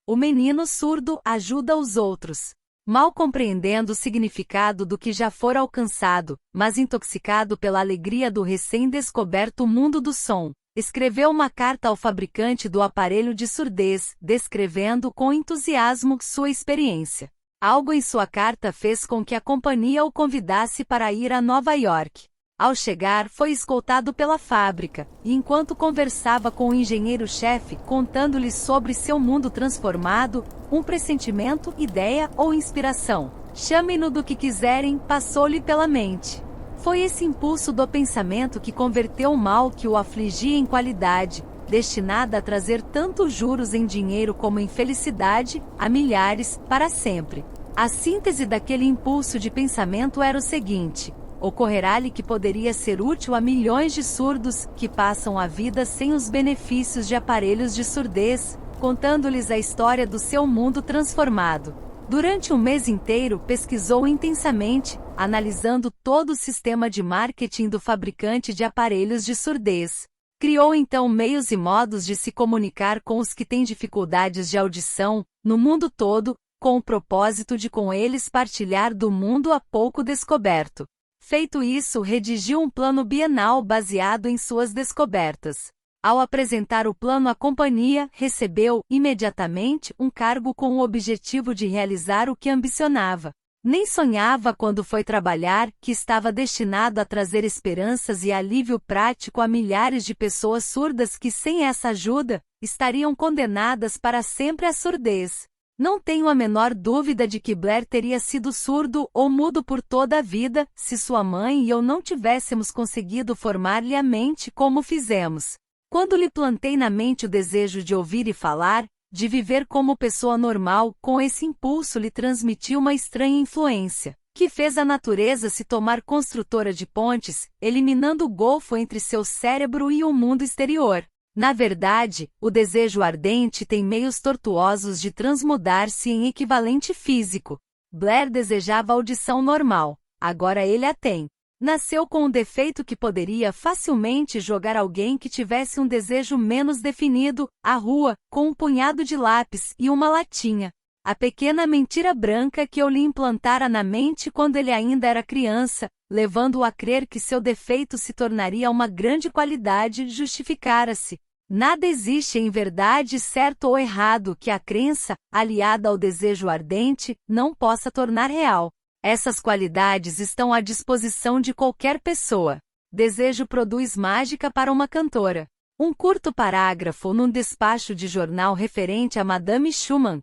O menino surdo ajuda os outros. Mal compreendendo o significado do que já fora alcançado, mas intoxicado pela alegria do recém-descoberto mundo do som, escreveu uma carta ao fabricante do aparelho de surdez, descrevendo com entusiasmo sua experiência. Algo em sua carta fez com que a companhia o convidasse para ir a Nova York. Ao chegar, foi escoltado pela fábrica, e enquanto conversava com o engenheiro-chefe, contando-lhe sobre seu mundo transformado, um pressentimento, ideia ou inspiração, chamem-no do que quiserem, passou-lhe pela mente. Foi esse impulso do pensamento que converteu o mal que o afligia em qualidade, destinada a trazer tanto juros em dinheiro como em felicidade, a milhares, para sempre. A síntese daquele impulso de pensamento era o seguinte: ocorrerá-lhe que poderia ser útil a milhões de surdos, que passam a vida sem os benefícios de aparelhos de surdez, contando-lhes a história do seu mundo transformado. Durante um mês inteiro pesquisou intensamente, analisando todo o sistema de marketing do fabricante de aparelhos de surdez. Criou então meios e modos de se comunicar com os que têm dificuldades de audição, no mundo todo, com o propósito de com eles partilhar do mundo há pouco descoberto. Feito isso, redigiu um plano bienal baseado em suas descobertas. Ao apresentar o plano à companhia, recebeu, imediatamente, um cargo com o objetivo de realizar o que ambicionava. Nem sonhava quando foi trabalhar, que estava destinado a trazer esperanças e alívio prático a milhares de pessoas surdas que, sem essa ajuda, estariam condenadas para sempre à surdez. Não tenho a menor dúvida de que Blair teria sido surdo ou mudo por toda a vida, se sua mãe e eu não tivéssemos conseguido formar-lhe a mente como fizemos. Quando lhe plantei na mente o desejo de ouvir e falar, de viver como pessoa normal, com esse impulso lhe transmiti uma estranha influência, que fez a natureza se tomar construtora de pontes, eliminando o golfo entre seu cérebro e o mundo exterior. Na verdade, o desejo ardente tem meios tortuosos de transmudar-se em equivalente físico. Blair desejava audição normal, agora ele a tem. Nasceu com um defeito que poderia facilmente jogar alguém que tivesse um desejo menos definido, à rua, com um punhado de lápis e uma latinha. A pequena mentira branca que eu lhe implantara na mente quando ele ainda era criança, levando-o a crer que seu defeito se tornaria uma grande qualidade, justificara-se. Nada existe em verdade certo ou errado que a crença, aliada ao desejo ardente, não possa tornar real. Essas qualidades estão à disposição de qualquer pessoa. Desejo produz mágica para uma cantora. Um curto parágrafo num despacho de jornal referente a Madame Schumann,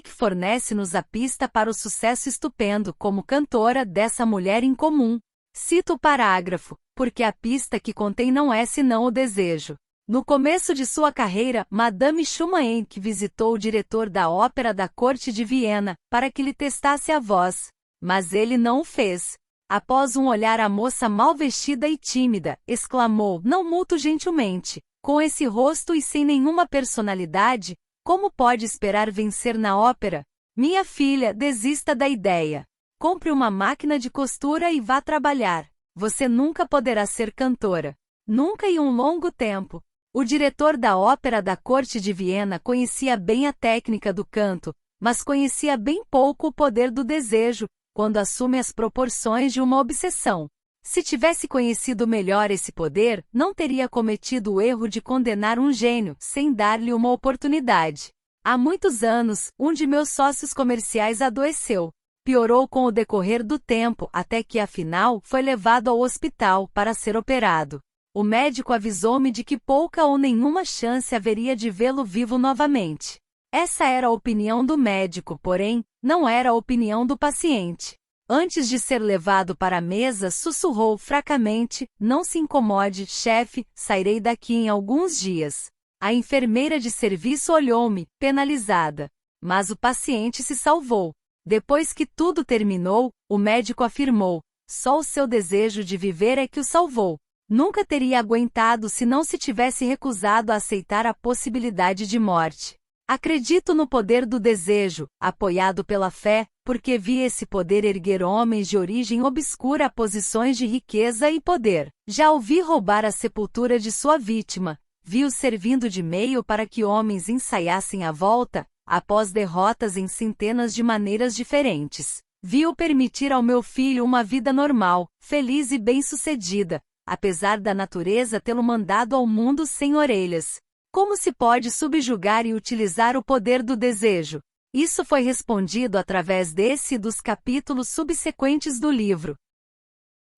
que fornece-nos a pista para o sucesso estupendo como cantora dessa mulher incomum. Cito o parágrafo, porque a pista que contém não é senão o desejo. No começo de sua carreira, Madame Schumann visitou o diretor da Ópera da Corte de Viena, para que lhe testasse a voz. Mas ele não o fez. Após um olhar a moça mal vestida e tímida, exclamou, não muito gentilmente, com esse rosto e sem nenhuma personalidade, como pode esperar vencer na ópera? Minha filha, desista da ideia. Compre uma máquina de costura e vá trabalhar. Você nunca poderá ser cantora. Nunca em um longo tempo. O diretor da Ópera da Corte de Viena conhecia bem a técnica do canto, mas conhecia bem pouco o poder do desejo, quando assume as proporções de uma obsessão. Se tivesse conhecido melhor esse poder, não teria cometido o erro de condenar um gênio, sem dar-lhe uma oportunidade. Há muitos anos, um de meus sócios comerciais adoeceu. Piorou com o decorrer do tempo, até que, afinal, foi levado ao hospital para ser operado. O médico avisou-me de que pouca ou nenhuma chance haveria de vê-lo vivo novamente. Essa era a opinião do médico, porém, não era a opinião do paciente. Antes de ser levado para a mesa, sussurrou fracamente, não se incomode, chefe, sairei daqui em alguns dias. A enfermeira de serviço olhou-me, penalizada. Mas o paciente se salvou. Depois que tudo terminou, o médico afirmou, só o seu desejo de viver é que o salvou. Nunca teria aguentado se não se tivesse recusado a aceitar a possibilidade de morte. Acredito no poder do desejo, apoiado pela fé, porque vi esse poder erguer homens de origem obscura a posições de riqueza e poder. Já o vi roubar a sepultura de sua vítima, vi-o servindo de meio para que homens ensaiassem a volta, após derrotas em centenas de maneiras diferentes, viu permitir ao meu filho uma vida normal, feliz e bem-sucedida, apesar da natureza tê-lo mandado ao mundo sem orelhas. Como se pode subjugar e utilizar o poder do desejo? Isso foi respondido através desse e dos capítulos subsequentes do livro.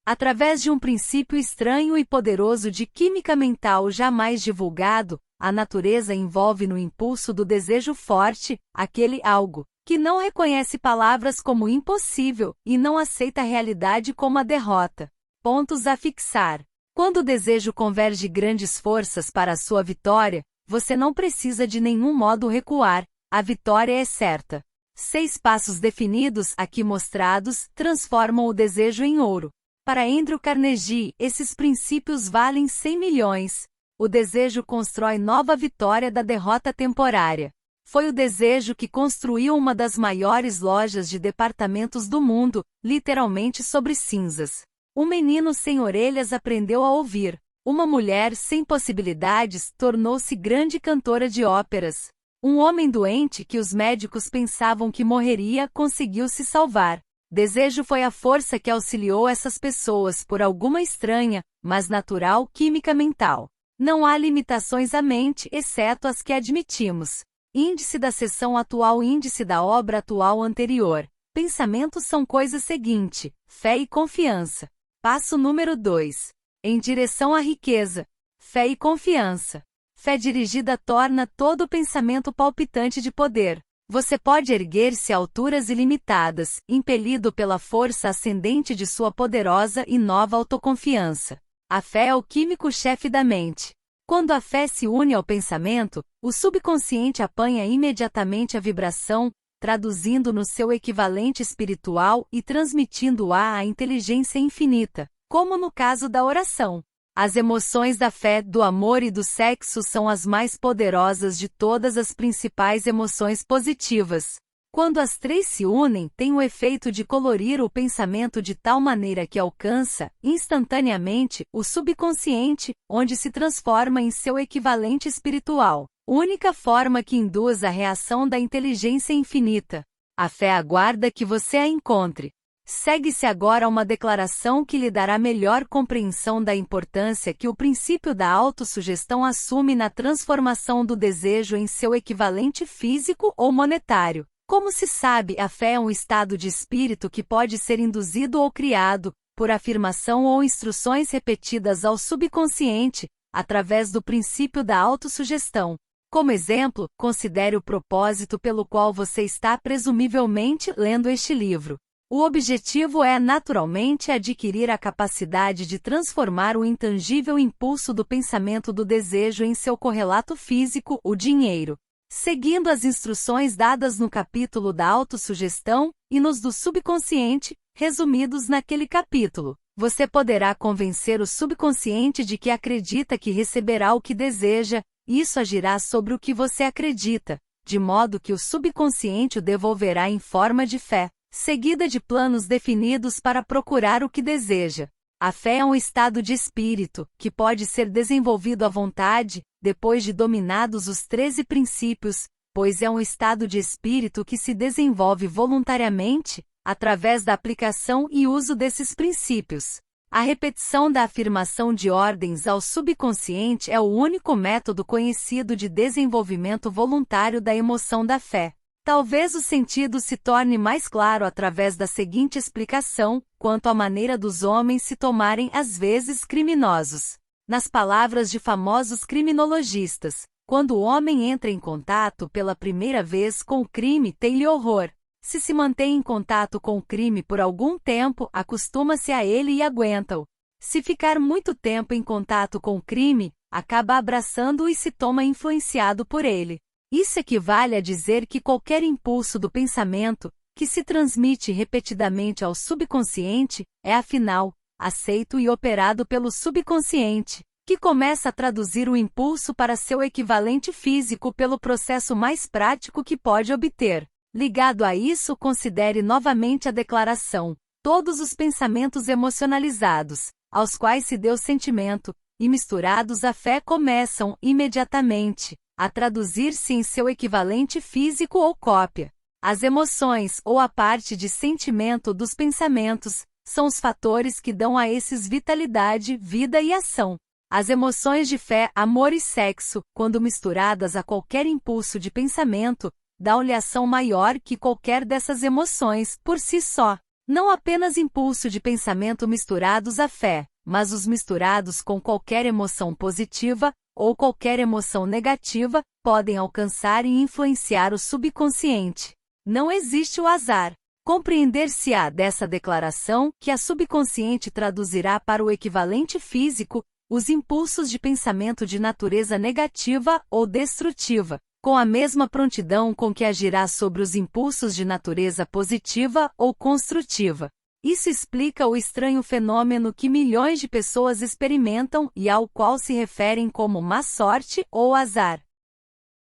Através de um princípio estranho e poderoso de química mental jamais divulgado, a natureza envolve no impulso do desejo forte, aquele algo, que não reconhece palavras como impossível, e não aceita a realidade como a derrota. Pontos a fixar. Quando o desejo converge grandes forças para a sua vitória, você não precisa de nenhum modo recuar, a vitória é certa. 6 passos definidos aqui mostrados transformam o desejo em ouro. Para Andrew Carnegie, esses princípios valem 100 milhões. O desejo constrói nova vitória da derrota temporária. Foi o desejo que construiu uma das maiores lojas de departamentos do mundo, literalmente sobre cinzas. Um menino sem orelhas aprendeu a ouvir. Uma mulher sem possibilidades tornou-se grande cantora de óperas. Um homem doente que os médicos pensavam que morreria conseguiu se salvar. Desejo foi a força que auxiliou essas pessoas por alguma estranha, mas natural química mental. Não há limitações à mente, exceto as que admitimos. Índice da seção atual, índice da obra atual anterior. Pensamentos são coisa seguinte: fé e confiança. Passo número 2. Em direção à riqueza. Fé e confiança. Fé dirigida torna todo pensamento palpitante de poder. Você pode erguer-se a alturas ilimitadas, impelido pela força ascendente de sua poderosa e nova autoconfiança. A fé é o químico-chefe da mente. Quando a fé se une ao pensamento, o subconsciente apanha imediatamente a vibração, traduzindo no seu equivalente espiritual e transmitindo-a à inteligência infinita, como no caso da oração. As emoções da fé, do amor e do sexo são as mais poderosas de todas as principais emoções positivas. Quando as 3 se unem, tem o efeito de colorir o pensamento de tal maneira que alcança, instantaneamente, o subconsciente, onde se transforma em seu equivalente espiritual, única forma que induz a reação da inteligência infinita. A fé aguarda que você a encontre. Segue-se agora uma declaração que lhe dará melhor compreensão da importância que o princípio da autossugestão assume na transformação do desejo em seu equivalente físico ou monetário. Como se sabe, a fé é um estado de espírito que pode ser induzido ou criado, por afirmação ou instruções repetidas ao subconsciente, através do princípio da autossugestão. Como exemplo, considere o propósito pelo qual você está presumivelmente lendo este livro. O objetivo é, naturalmente, adquirir a capacidade de transformar o intangível impulso do pensamento do desejo em seu correlato físico, o dinheiro. Seguindo as instruções dadas no capítulo da autossugestão, e nos do subconsciente, resumidos naquele capítulo, você poderá convencer o subconsciente de que acredita que receberá o que deseja, e isso agirá sobre o que você acredita, de modo que o subconsciente o devolverá em forma de fé, seguida de planos definidos para procurar o que deseja. A fé é um estado de espírito, que pode ser desenvolvido à vontade, depois de dominados os 13 princípios, pois é um estado de espírito que se desenvolve voluntariamente, através da aplicação e uso desses princípios. A repetição da afirmação de ordens ao subconsciente é o único método conhecido de desenvolvimento voluntário da emoção da fé. Talvez o sentido se torne mais claro através da seguinte explicação, quanto à maneira dos homens se tomarem às vezes criminosos. Nas palavras de famosos criminologistas, quando o homem entra em contato pela primeira vez com o crime, tem-lhe horror. Se mantém em contato com o crime por algum tempo, acostuma-se a ele e aguenta-o. Se ficar muito tempo em contato com o crime, acaba abraçando-o e se toma influenciado por ele. Isso equivale a dizer que qualquer impulso do pensamento, que se transmite repetidamente ao subconsciente, é afinal, aceito e operado pelo subconsciente, que começa a traduzir o impulso para seu equivalente físico pelo processo mais prático que pode obter. Ligado a isso, considere novamente a declaração: todos os pensamentos emocionalizados, aos quais se deu sentimento, e misturados à fé começam, imediatamente, a traduzir-se em seu equivalente físico ou cópia. As emoções, ou a parte de sentimento dos pensamentos, são os fatores que dão a esses vitalidade, vida e ação. As emoções de fé, amor e sexo, quando misturadas a qualquer impulso de pensamento, dão-lhe ação maior que qualquer dessas emoções, por si só. Não apenas impulso de pensamento misturados à fé, mas os misturados com qualquer emoção positiva, ou qualquer emoção negativa, podem alcançar e influenciar o subconsciente. Não existe o azar. Compreender-se-á dessa declaração que a subconsciente traduzirá para o equivalente físico os impulsos de pensamento de natureza negativa ou destrutiva, com a mesma prontidão com que agirá sobre os impulsos de natureza positiva ou construtiva. Isso explica o estranho fenômeno que milhões de pessoas experimentam e ao qual se referem como má sorte ou azar.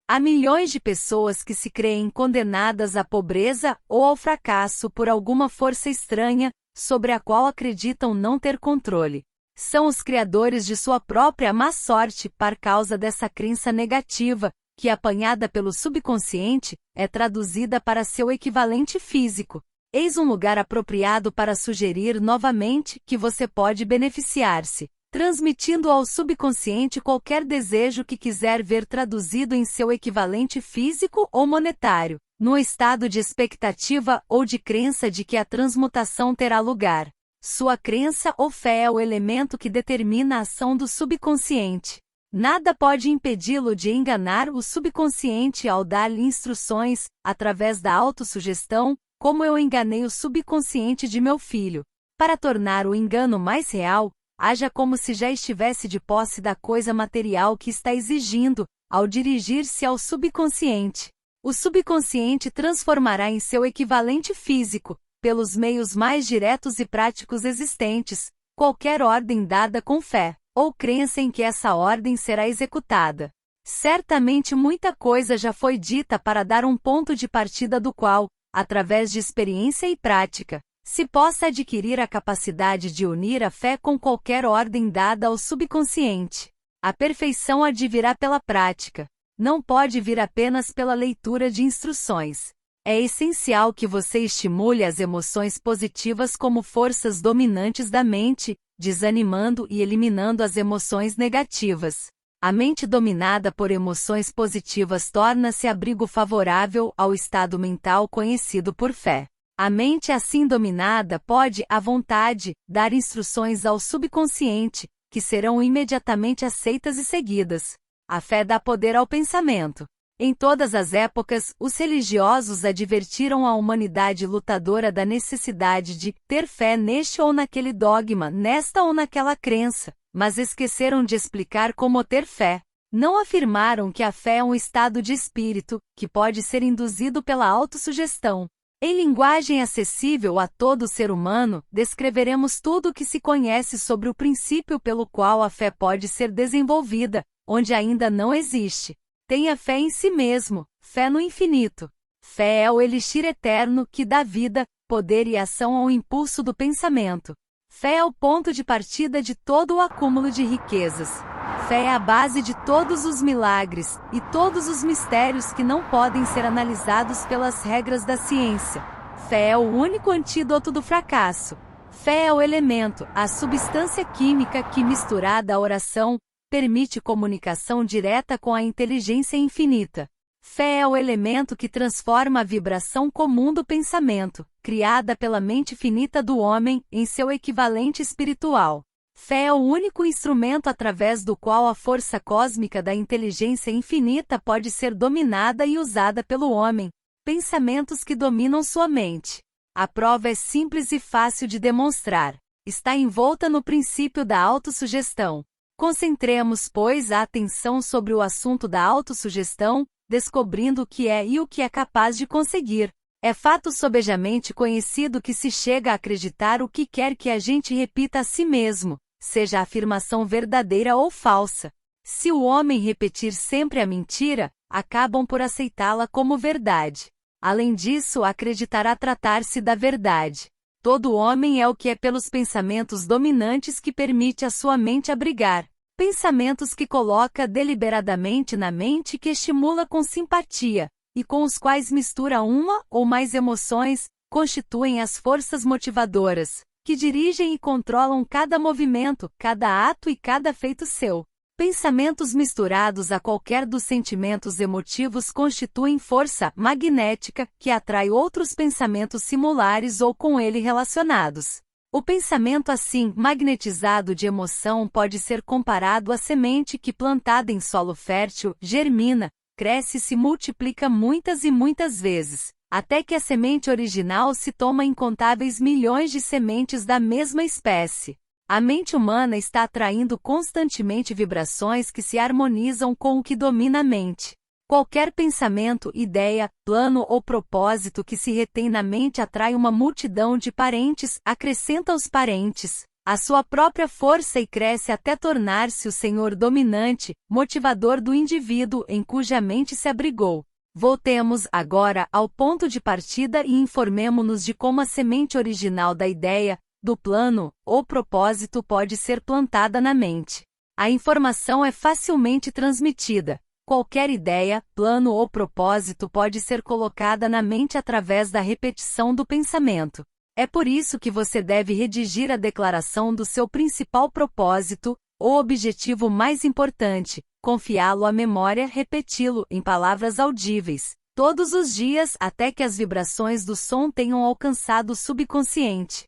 Há milhões de pessoas que se creem condenadas à pobreza ou ao fracasso por alguma força estranha, sobre a qual acreditam não ter controle. São os criadores de sua própria má sorte por causa dessa crença negativa, que, apanhada pelo subconsciente, é traduzida para seu equivalente físico. Eis um lugar apropriado para sugerir novamente que você pode beneficiar-se, transmitindo ao subconsciente qualquer desejo que quiser ver traduzido em seu equivalente físico ou monetário, no estado de expectativa ou de crença de que a transmutação terá lugar. Sua crença ou fé é o elemento que determina a ação do subconsciente. Nada pode impedi-lo de enganar o subconsciente ao dar-lhe instruções, através da autossugestão, como eu enganei o subconsciente de meu filho. Para tornar o engano mais real, haja como se já estivesse de posse da coisa material que está exigindo, ao dirigir-se ao subconsciente. O subconsciente transformará em seu equivalente físico, pelos meios mais diretos e práticos existentes, qualquer ordem dada com fé, ou crença em que essa ordem será executada. Certamente muita coisa já foi dita para dar um ponto de partida do qual, através de experiência e prática, se possa adquirir a capacidade de unir a fé com qualquer ordem dada ao subconsciente. A perfeição advirá pela prática. Não pode vir apenas pela leitura de instruções. É essencial que você estimule as emoções positivas como forças dominantes da mente, desanimando e eliminando as emoções negativas. A mente dominada por emoções positivas torna-se abrigo favorável ao estado mental conhecido por fé. A mente assim dominada pode, à vontade, dar instruções ao subconsciente, que serão imediatamente aceitas e seguidas. A fé dá poder ao pensamento. Em todas as épocas, os religiosos advertiram a humanidade lutadora da necessidade de ter fé neste ou naquele dogma, nesta ou naquela crença, mas esqueceram de explicar como ter fé. Não afirmaram que a fé é um estado de espírito, que pode ser induzido pela autossugestão. Em linguagem acessível a todo ser humano, descreveremos tudo o que se conhece sobre o princípio pelo qual a fé pode ser desenvolvida, onde ainda não existe. Tenha fé em si mesmo, fé no infinito. Fé é o elixir eterno que dá vida, poder e ação ao impulso do pensamento. Fé é o ponto de partida de todo o acúmulo de riquezas. Fé é a base de todos os milagres, e todos os mistérios que não podem ser analisados pelas regras da ciência. Fé é o único antídoto do fracasso. Fé é o elemento, a substância química que, misturada à oração, permite comunicação direta com a inteligência infinita. Fé é o elemento que transforma a vibração comum do pensamento, criada pela mente finita do homem, em seu equivalente espiritual. Fé é o único instrumento através do qual a força cósmica da inteligência infinita pode ser dominada e usada pelo homem. Pensamentos que dominam sua mente. A prova é simples e fácil de demonstrar. Está envolta no princípio da autossugestão. Concentremos, pois, a atenção sobre o assunto da autossugestão, descobrindo o que é e o que é capaz de conseguir. É fato sobejamente conhecido que se chega a acreditar o que quer que a gente repita a si mesmo, seja a afirmação verdadeira ou falsa. Se o homem repetir sempre a mentira, acabam por aceitá-la como verdade. Além disso, acreditará tratar-se da verdade. Todo homem é o que é pelos pensamentos dominantes que permite a sua mente abrigar. Pensamentos que coloca deliberadamente na mente e que estimula com simpatia, e com os quais mistura uma ou mais emoções, constituem as forças motivadoras, que dirigem e controlam cada movimento, cada ato e cada feito seu. Pensamentos misturados a qualquer dos sentimentos emotivos constituem força magnética, que atrai outros pensamentos similares ou com ele relacionados. O pensamento assim magnetizado de emoção pode ser comparado à semente que, plantada em solo fértil, germina, cresce e se multiplica muitas e muitas vezes, até que a semente original se toma incontáveis milhões de sementes da mesma espécie. A mente humana está atraindo constantemente vibrações que se harmonizam com o que domina a mente. Qualquer pensamento, ideia, plano ou propósito que se retém na mente atrai uma multidão de parentes, acrescenta aos parentes a sua própria força e cresce até tornar-se o senhor dominante, motivador do indivíduo em cuja mente se abrigou. Voltemos agora ao ponto de partida e informemo-nos de como a semente original da ideia, do plano ou propósito pode ser plantada na mente. A informação é facilmente transmitida. Qualquer ideia, plano ou propósito pode ser colocada na mente através da repetição do pensamento. É por isso que você deve redigir a declaração do seu principal propósito, ou objetivo mais importante, confiá-lo à memória, repeti-lo, em palavras audíveis, todos os dias até que as vibrações do som tenham alcançado o subconsciente.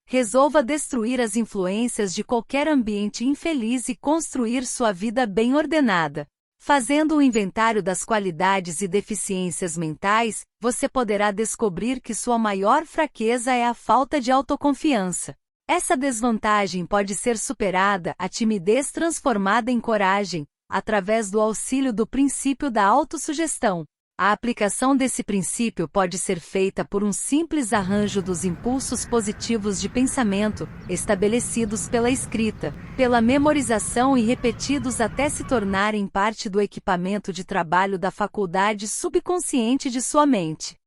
Resolva destruir as influências de qualquer ambiente infeliz e construir sua vida bem ordenada. Fazendo um inventário das qualidades e deficiências mentais, você poderá descobrir que sua maior fraqueza é a falta de autoconfiança. Essa desvantagem pode ser superada, a timidez transformada em coragem, através do auxílio do princípio da autossugestão. A aplicação desse princípio pode ser feita por um simples arranjo dos impulsos positivos de pensamento, estabelecidos pela escrita, pela memorização e repetidos até se tornarem parte do equipamento de trabalho da faculdade subconsciente de sua mente.